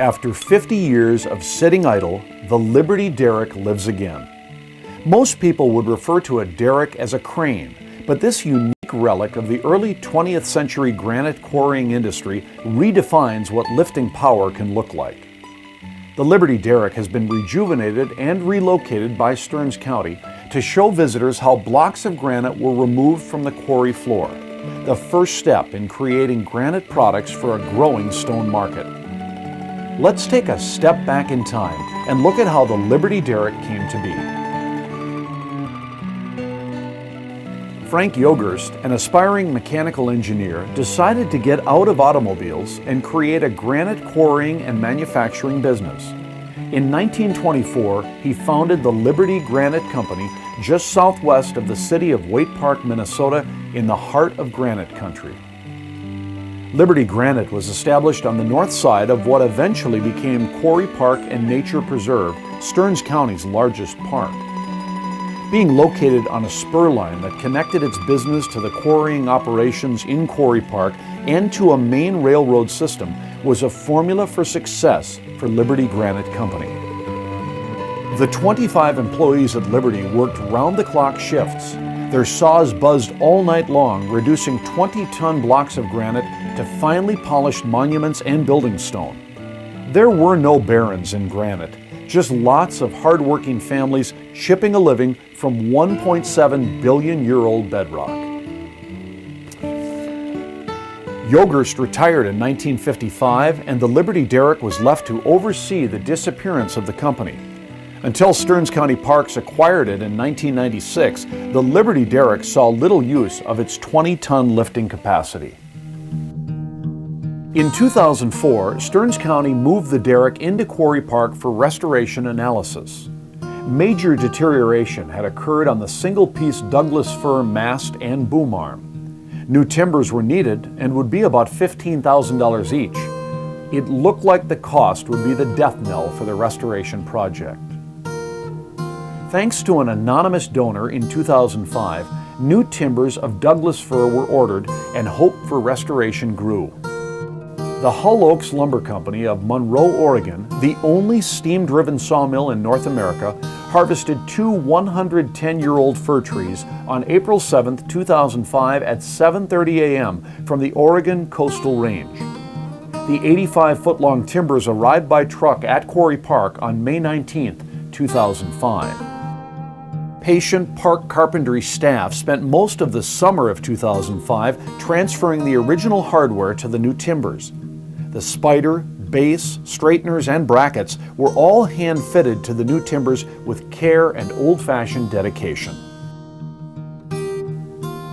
After 50 years of sitting idle, the Liberty Derrick lives again. Most people would refer to a derrick as a crane, but this unique relic of the early 20th century granite quarrying industry redefines what lifting power can look like. The Liberty Derrick has been rejuvenated and relocated by Stearns County to show visitors how blocks of granite were removed from the quarry floor, the first step in creating granite products for a growing stone market. Let's take a step back in time and look at how the Liberty Derrick came to be. Frank Yogerst, an aspiring mechanical engineer, decided to get out of automobiles and create a granite quarrying and manufacturing business. In 1924, he founded the Liberty Granite Company just southwest of the city of Waite Park, Minnesota, in the heart of granite country. Liberty Granite was established on the north side of what eventually became Quarry Park and Nature Preserve, Stearns County's largest park. Being located on a spur line that connected its business to the quarrying operations in Quarry Park and to a main railroad system was a formula for success for Liberty Granite Company. The 25 employees at Liberty worked round-the-clock shifts. Their saws buzzed all night long, reducing 20-ton blocks of granite to finely polished monuments and building stone. There were no barons in granite, just lots of hard-working families chipping a living from 1.7 billion-year-old bedrock. Yogerst retired in 1955, and the Liberty Derrick was left to oversee the disappearance of the company. Until Stearns County Parks acquired it in 1996, the Liberty Derrick saw little use of its 20-ton lifting capacity. In 2004, Stearns County moved the derrick into Quarry Park for restoration analysis. Major deterioration had occurred on the single-piece Douglas fir mast and boom arm. New timbers were needed and would be about $15,000 each. It looked like the cost would be the death knell for the restoration project. Thanks to an anonymous donor in 2005, new timbers of Douglas fir were ordered and hope for restoration grew. The Hull Oaks Lumber Company of Monroe, Oregon, the only steam-driven sawmill in North America, harvested two 110-year-old fir trees on April 7, 2005 at 7:30 a.m. from the Oregon Coastal Range. The 85-foot-long timbers arrived by truck at Quarry Park on May 19, 2005. Patient park carpentry staff spent most of the summer of 2005 transferring the original hardware to the new timbers. The spider, base, straighteners, and brackets were all hand-fitted to the new timbers with care and old-fashioned dedication.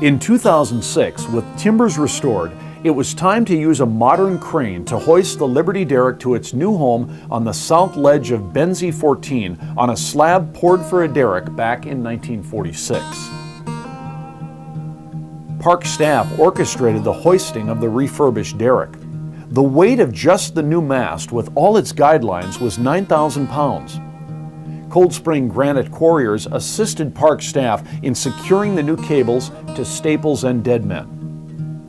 In 2006, with timbers restored, it was time to use a modern crane to hoist the Liberty Derrick to its new home on the south ledge of Benzie 14 on a slab poured for a derrick back in 1946. Park staff orchestrated the hoisting of the refurbished derrick. The weight of just the new mast with all its guidelines was 9,000 pounds. Cold Spring Granite quarriers assisted park staff in securing the new cables to staples and dead men.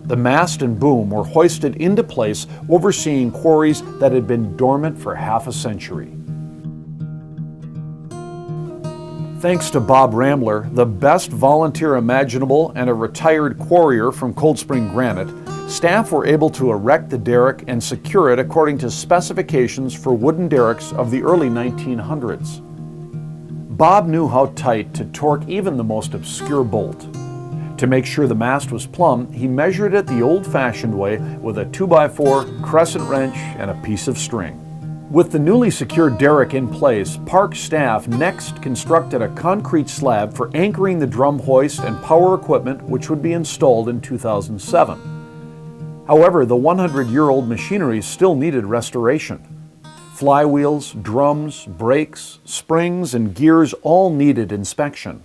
The mast and boom were hoisted into place, overseeing quarries that had been dormant for half a century. Thanks to Bob Rambler, the best volunteer imaginable and a retired quarrier from Cold Spring Granite, staff were able to erect the derrick and secure it according to specifications for wooden derricks of the early 1900s. Bob knew how tight to torque even the most obscure bolt. To make sure the mast was plumb, he measured it the old-fashioned way with a 2x4 crescent wrench and a piece of string. With the newly secured derrick in place, park staff next constructed a concrete slab for anchoring the drum hoist and power equipment, which would be installed in 2007. However, the 100-year-old machinery still needed restoration. Flywheels, drums, brakes, springs, and gears all needed inspection.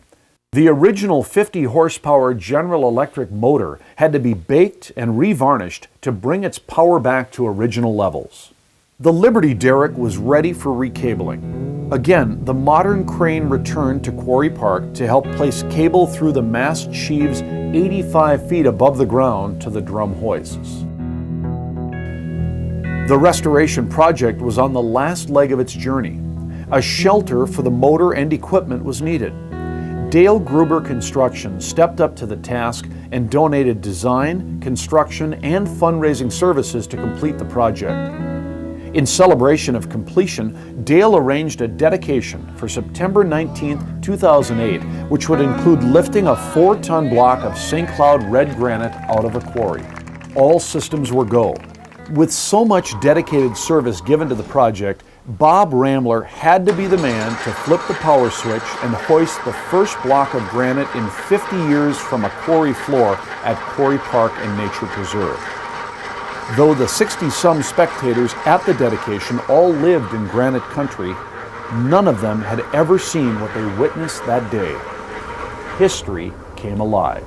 The original 50-horsepower General Electric motor had to be baked and revarnished to bring its power back to original levels. The Liberty Derrick was ready for recabling. Again, the modern crane returned to Quarry Park to help place cable through the mast sheaves 85 feet above the ground to the drum hoists. The restoration project was on the last leg of its journey. A shelter for the motor and equipment was needed. Dale Gruber Construction stepped up to the task and donated design, construction, and fundraising services to complete the project. In celebration of completion, Dale arranged a dedication for September 19, 2008, which would include lifting a 4-ton block of St. Cloud red granite out of a quarry. All systems were go. With so much dedicated service given to the project, Bob Ramler had to be the man to flip the power switch and hoist the first block of granite in 50 years from a quarry floor at Quarry Park and Nature Preserve. Though the 60-some spectators at the dedication all lived in granite country, none of them had ever seen what they witnessed that day. History came alive.